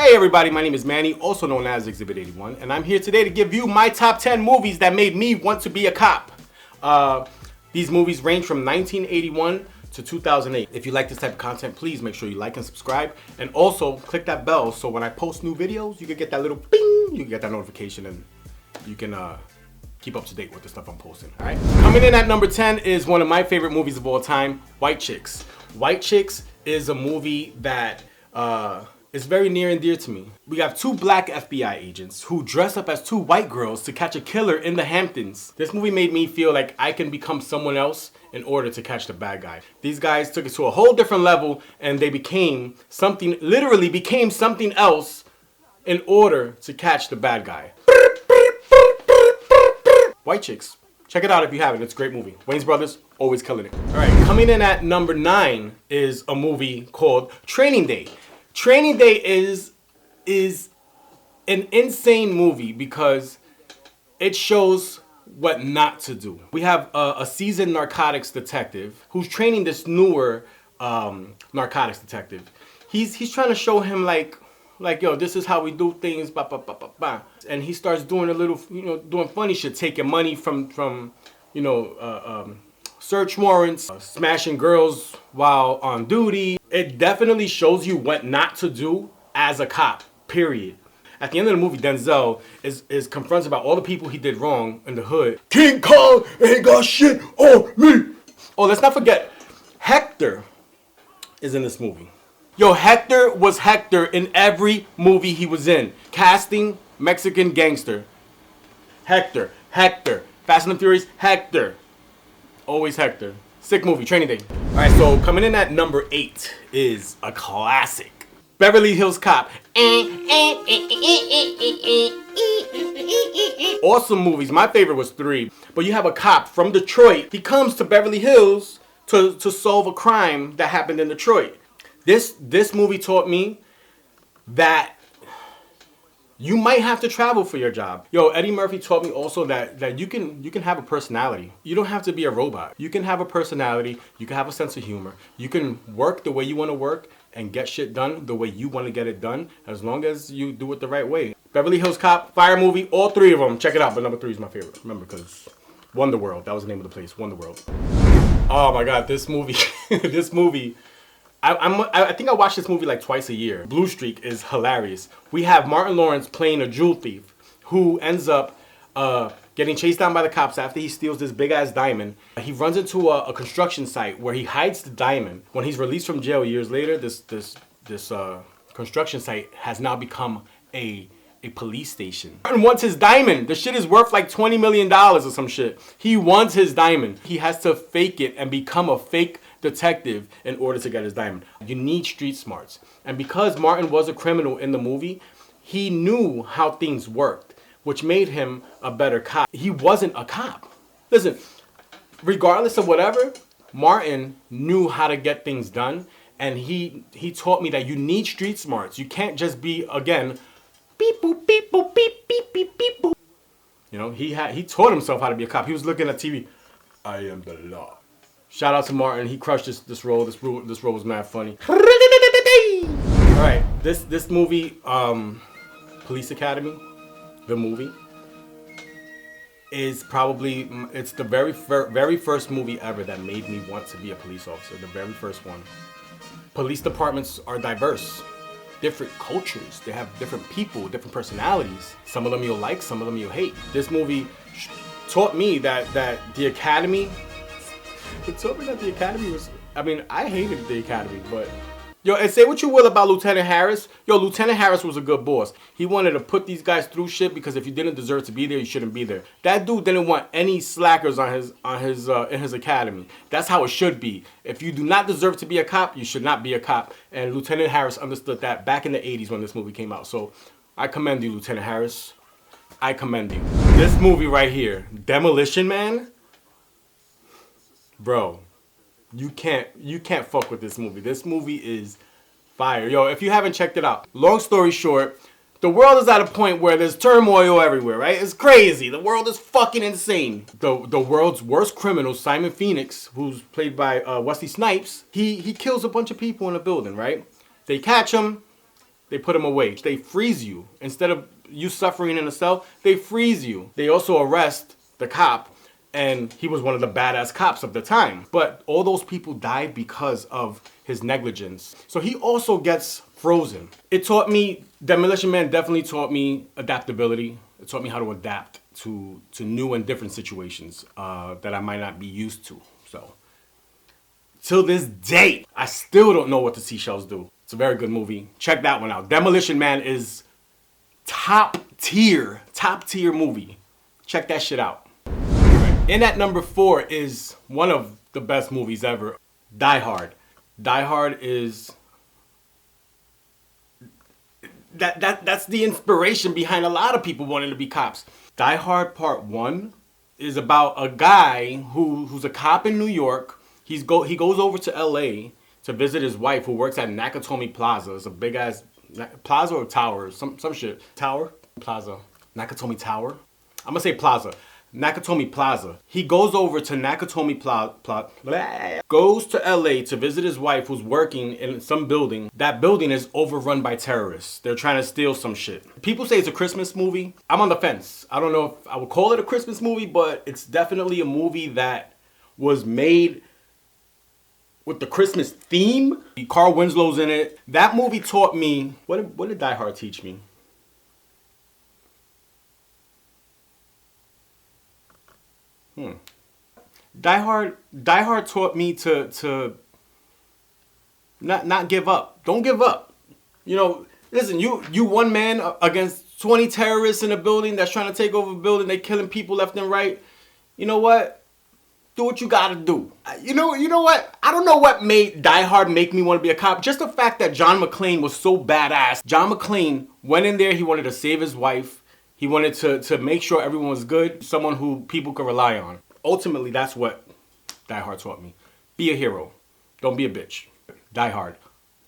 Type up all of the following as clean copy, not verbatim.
Hey everybody, my name is Manny, also known as Exhibit 81, and I'm here today to give you my top 10 movies that made me want to be a cop. These movies range from 1981 to 2008. If you like this type of content, please make sure you like and subscribe, and also click that bell so when I post new videos, you can get that little bing, you can get that notification, and you can keep up to date with the stuff I'm posting, alright? Coming in at number 10 is one of my favorite movies of all time, White Chicks. White Chicks is a movie that is very near and dear to me. We have two black FBI agents who dress up as two white girls to catch a killer in the Hamptons. This movie made me feel like I can become someone else in order to catch the bad guy. These guys took it to a whole different level and they became something, literally became something else in order to catch the bad guy. White Chicks. Check it out if you haven't. It's a great movie. Wayans Brothers, always killing it. All right, coming in at number 9 is a movie called Training Day. Training Day is an insane movie because it shows what not to do. We have a seasoned narcotics detective who's training this newer narcotics detective. He's trying to show him like yo, this is how we do things, bah, bah, bah, bah, bah. And he starts doing a little, doing funny shit, taking money from search warrants, smashing girls while on duty. It definitely shows you what not to do as a cop, period. At the end of the movie, Denzel is confronted about all the people he did wrong in the hood. King Kong ain't got shit on me. Oh, let's not forget, Hector is in this movie. Yo, Hector was Hector in every movie he was in. Casting, Mexican gangster. Hector. Fast and Furious, Hector. Always Hector. Sick movie, Training Day. Alright, so coming in at number 8 is a classic. Beverly Hills Cop. Awesome movies. My favorite was 3. But you have a cop from Detroit. He comes to Beverly Hills to solve a crime that happened in Detroit. This movie taught me that you might have to travel for your job. Yo, Eddie Murphy taught me also that you can have a personality. You don't have to be a robot. You can have a personality. You can have a sense of humor. You can work the way you want to work and get shit done the way you want to get it done, as long as you do it the right way. Beverly Hills Cop, fire movie, all 3 of them. Check it out, but number 3 is my favorite. Remember, because Wonderworld, that was the name of the place, Wonderworld. Oh my God, this movie, this movie. I think I watch this movie like twice a year. Blue Streak is hilarious. We have Martin Lawrence playing a jewel thief who ends up getting chased down by the cops after he steals this big ass diamond. He runs into a construction site where he hides the diamond. When he's released from jail years later, this construction site has now become a police station. Martin wants his diamond. The shit is worth like $20 million or some shit. He wants his diamond. He has to fake it and become a fake detective in order to get his diamond. You need street smarts. And because Martin was a criminal in the movie, he knew how things worked, which made him a better cop. He wasn't a cop. Listen, regardless of whatever, Martin knew how to get things done, and he taught me that you need street smarts. You can't just be, again, beep boop beep boop beep beep beep beep boop. He taught himself how to be a cop. He was looking at TV. I am the law. Shout out to Martin. He crushed this role. This role was mad funny. All right, this movie, Police Academy, the movie, is probably it's the very first movie ever that made me want to be a police officer. The very first one. Police departments are diverse, different cultures. They have different people, different personalities. Some of them you'll like, some of them you'll hate. This movie taught me that the academy. It taught me that the academy was, I hated the academy, but yo, and say what you will about Lieutenant Harris. Yo, Lieutenant Harris was a good boss. He wanted to put these guys through shit because if you didn't deserve to be there, you shouldn't be there. That dude didn't want any slackers in his academy. That's how it should be. If you do not deserve to be a cop, you should not be a cop. And Lieutenant Harris understood that back in the 80s when this movie came out. So I commend you, Lieutenant Harris. I commend you. This movie right here, Demolition Man. Bro, you can't fuck with this movie. This movie is fire. Yo, if you haven't checked it out. Long story short, the world is at a point where there's turmoil everywhere, right? It's crazy. The world is fucking insane. The world's worst criminal, Simon Phoenix, who's played by Wesley Snipes, he kills a bunch of people in a building, right? They catch him. They put him away. They freeze you. Instead of you suffering in a cell, they freeze you. They also arrest the cop, and he was one of the badass cops of the time. But all those people died because of his negligence. So he also gets frozen. It taught me, Demolition Man definitely taught me adaptability. It taught me how to adapt to new and different situations that I might not be used to. So, till this day, I still don't know what the seashells do. It's a very good movie. Check that one out. Demolition Man is top tier movie. Check that shit out. In at number 4 is one of the best movies ever, Die Hard. Die Hard is that's the inspiration behind a lot of people wanting to be cops. Die Hard Part 1 is about a guy who's a cop in New York. He goes over to LA to visit his wife who works at Nakatomi Plaza. It's a big ass plaza or tower, some shit. Tower? Plaza. Nakatomi Tower? I'm gonna say Plaza. Nakatomi Plaza. He goes over to Nakatomi goes to LA to visit his wife who's working in some building. That building is overrun by terrorists. They're trying to steal some shit. People say it's a Christmas movie. I'm on the fence. I don't know if I would call it a Christmas movie, but it's definitely a movie that was made with the Christmas theme. Carl Winslow's in it. That movie taught me, what did Die Hard teach me? Die Hard taught me to not give up. Don't give up. You know, listen, you one man against 20 terrorists in a building that's trying to take over a building. They killing people left and right. You know what? Do what you gotta do. You know what? I don't know what made Die Hard make me want to be a cop. Just the fact that John McClane was so badass. John McClane went in there. He wanted to save his wife. He wanted to make sure everyone was good. Someone who people could rely on. Ultimately, that's what Die Hard taught me. Be a hero. Don't be a bitch. Die Hard.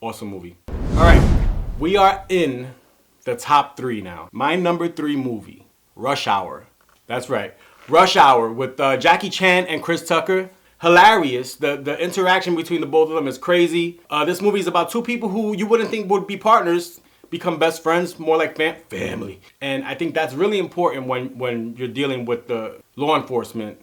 Awesome movie. All right. We are in the top 3 now. My number 3 movie, Rush Hour. That's right. Rush Hour with Jackie Chan and Chris Tucker. Hilarious. The interaction between the both of them is crazy. This movie is about 2 people who you wouldn't think would be partners become best friends, more like family. And I think that's really important when you're dealing with the law enforcement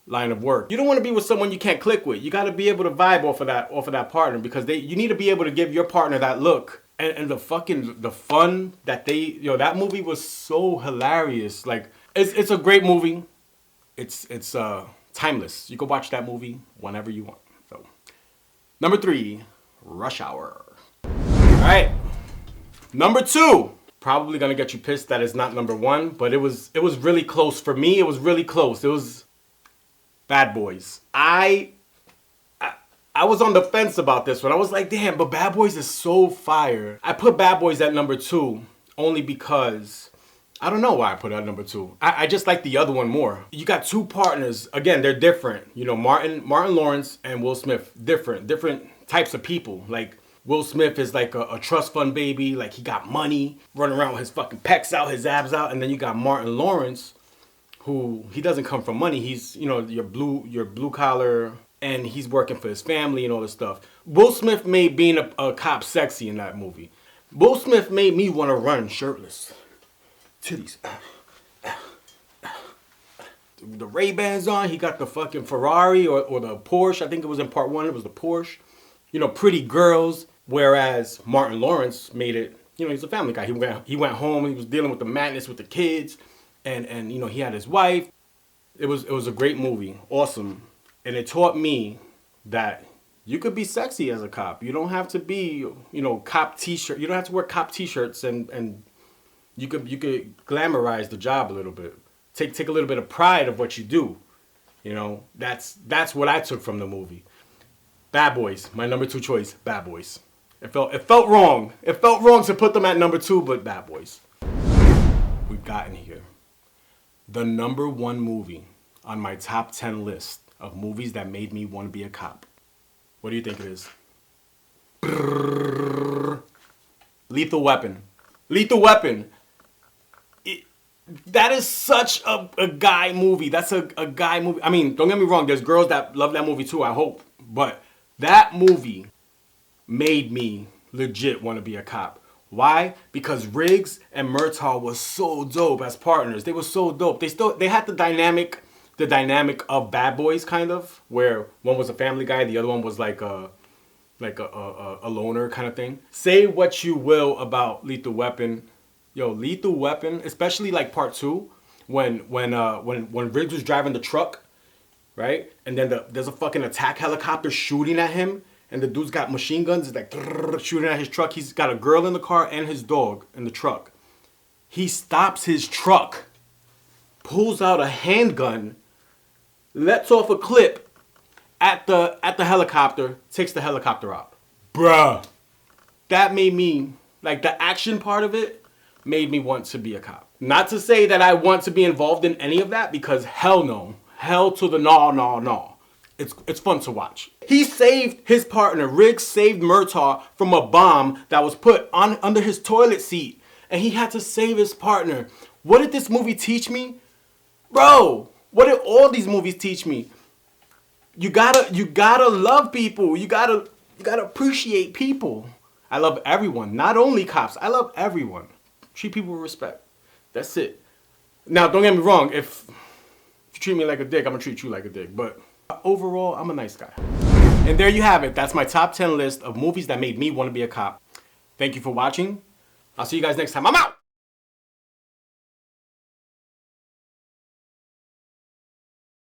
line of work. You don't want to be with someone you can't click with. You got to be able to vibe off of that partner, because you need to be able to give your partner that look. And the fun that that movie was so hilarious. Like it's a great movie. It's timeless. You can watch that movie whenever you want. So, number 3, Rush Hour. All right. Number 2. Probably gonna get you pissed that it's not number 1, but it was really close for me. It was really close. It was Bad Boys. I was on the fence about this one. I was like, damn, but Bad Boys is so fire. I put Bad Boys at number 2 only because I don't know why I put it at number 2. I just like the other one more. You got 2 partners. Again, they're different. You know, Martin Lawrence and Will Smith. Different types of people. Like, Will Smith is like a trust fund baby. Like, he got money, running around with his fucking pecs out, his abs out. And then you got Martin Lawrence, who, he doesn't come from money. He's, you know, your blue collar, and he's working for his family and all this stuff. Will Smith made being a cop sexy in that movie. Will Smith made me want to run shirtless. Titties. The Ray-Bans on. He got the fucking Ferrari or the Porsche. I think it was in part 1. It was the Porsche. You know, pretty girls. Whereas Martin Lawrence made it, you know, he's a family guy. He went home. He was dealing with the madness with the kids. And you know, he had his wife. It was a great movie. Awesome. And it taught me that you could be sexy as a cop. You don't have to be, you know, cop t-shirt. You don't have to wear cop t-shirts and you could glamorize the job a little bit. Take a little bit of pride of what you do. You know, that's what I took from the movie. Bad Boys, my number 2 choice, Bad Boys. It felt wrong. It felt wrong to put them at number 2, but Bad Boys. We've gotten here. The number 1 movie on my top 10 list of movies that made me want to be a cop. What do you think it is? Lethal Weapon. Lethal Weapon. That is such a guy movie. That's a guy movie. I mean, don't get me wrong. There's girls that love that movie too, I hope. But that movie made me legit want to be a cop. Why? Because Riggs and Murtaugh was so dope as partners. They were so dope. They had the dynamic of Bad Boys, kind of, where one was a family guy, the other one was like a loner kind of thing. Say what you will about Lethal Weapon. Yo, Lethal Weapon, especially like part 2, when Riggs was driving the truck, right? And then there's a fucking attack helicopter shooting at him, and the dude's got machine guns, it's like shooting at his truck. He's got a girl in the car and his dog in the truck. He stops his truck, pulls out a handgun, lets off a clip at the helicopter, takes the helicopter out. Bruh. That made me, like, the action part of it made me want to be a cop. Not to say that I want to be involved in any of that, because hell no. Hell to the no. It's fun to watch. He saved his partner. Riggs saved Murtaugh from a bomb that was put under his toilet seat. And he had to save his partner. What did this movie teach me? Bro, what did all these movies teach me? You gotta love people. You gotta appreciate people. I love everyone, not only cops. I love everyone. Treat people with respect. That's it. Now, don't get me wrong. If you treat me like a dick, I'm gonna treat you like a dick. But overall, I'm a nice guy. And there you have it. That's my top 10 list of movies that made me want to be a cop. Thank you for watching. I'll see you guys next time. I'm out!